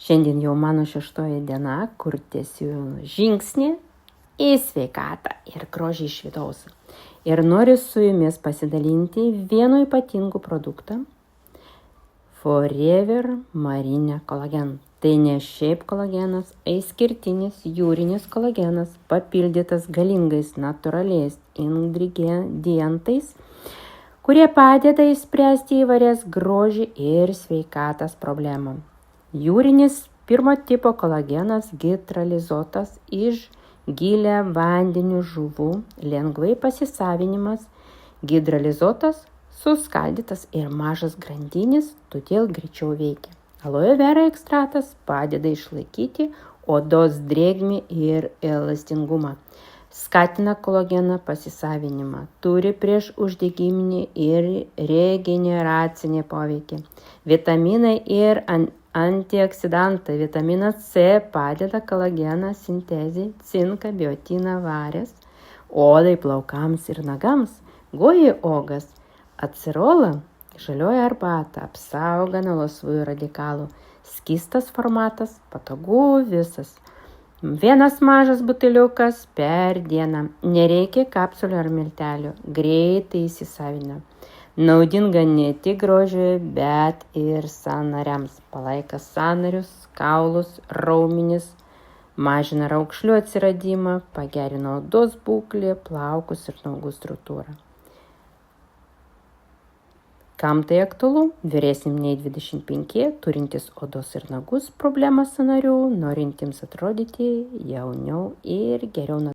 Šiandien jau mano 6 diena, kur tęsiu žingsnį į sveikatą ir grožį iš vidaus. Ir noriu su jumis pasidalinti vienu ypatingu produktą Forever Marine Collagen. Tai ne šiaip kolagenas, išskirtinis jūrinis kolagenas, papildytas galingais natūraliais ingredientais, kurie padeda išspręsti įvairias grožį ir sveikatos problemą. Jūrinis pirmo tipo kolagenas hidrolizuotas iš gilią vandenių žuvų, lengvai pasisavinimas, hidrolizuotas, suskaldytas ir mažas grandinis, todėl greičiau veikia. Aloe vera ekstraktas padeda išlaikyti odos drėgmę ir elastingumą. Skatina kolageno pasisavinimą, turi prieš uždegiminį ir regeneracinį poveikį. Vitaminai ir antioksidantai. Vitaminas C padeda kolageno sintezei, cinką, biotiną, varis, odai, plaukams ir nagams, goji uogas, acerola, žalioji arbata, apsauga nuo laisvųjų radikalų, skystas formatas, patogu visas. Vienas mažas buteliukas per dieną, nereikia kapsulių ar miltelių, greitai įsisavina. Naudinga ne tik grožiui, bet ir sąnariams. Palaiko sąnarius, kaulus, raumenis, mažina raukšlių atsiradimą, pagerina odos būklę, plaukus ir nagų struktūrą. Kam tai aktualu? Vyresniam nei 25, turintys odos ir nagus problemas sąnarių, norintiems atrodyti jauniau ir geriau